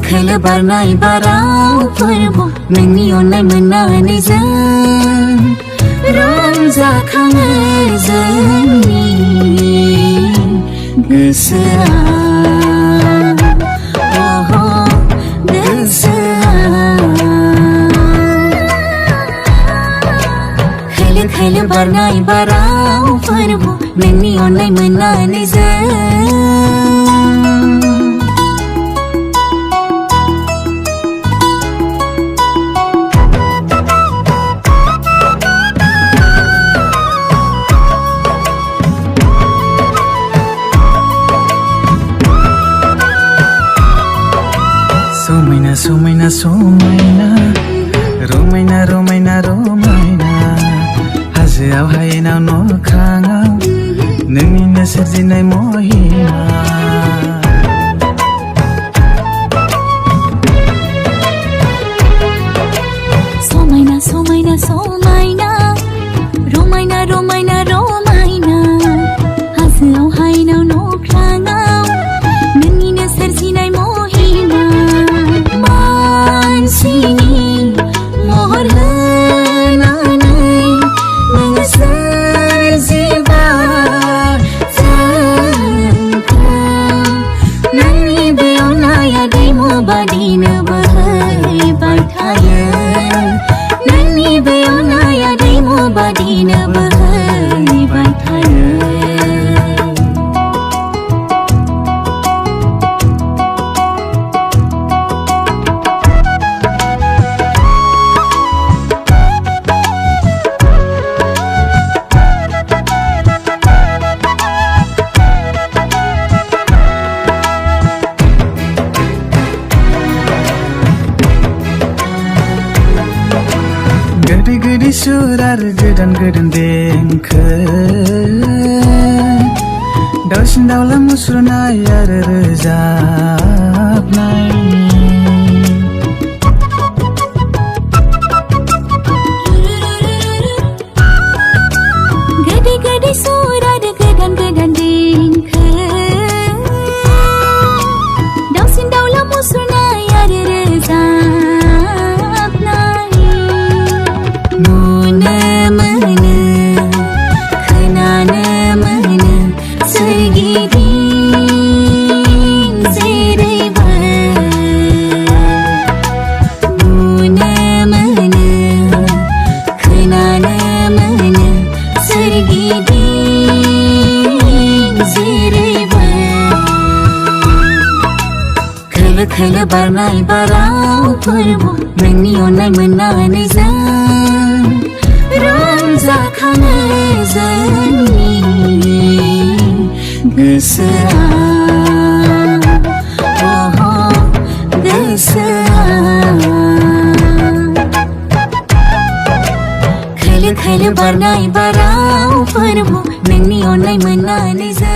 खोलो बारनाय बारावफोरबो नोंनि अननाय मोननानै जों रंजाखाङो जोंनि गोसोआ खोलो बारनाय बारावफोरबो नोंनि अननाय मोननानै जों समायना समायना समायना रमायना रमायना रमायना हाजोआव हायेनाव न'ख्राङाव नोंनिनो सोरजिनाय महिमा समायना समायना समायना रमायना रमायना रमायना हाजोआव हायेनाव न'ख्राङाव नोंनिनो सोरजिनाय महिमा मानसिनि महर होनानै नोङो सोरजिबाय जोंखौ नोंनि बे अननाया दैमु बादिनो बोहैबाय थायो नोंनि बे अननाया दैमु बादिनो बोहैबाय थायो गोदै गोदै सुर आरो गोदान गोदान देंखो दाउसिन दाउला मुसुरनाय आरो रोजाबनाय गोदै गोदै सुर आरो गोदान गोदान देंखो दाउसिन दाउला मुसुरनाय आरो रोजाबनाय नुनो मोनो खोनानो मोनो सोरगिदिं जेरैबो नुनो मोनो खोनानो मोनो सोरगिदिं जेरैबो खोलो खोलो बारनाय बारावफोरबो नोंनि अननाय मोननानै जों रंजाखाङो जोंनि गोसोआ गोसोआ खोलो खोलो बारनाय बारावफोरबो नोंनि अननाय मोननानै जों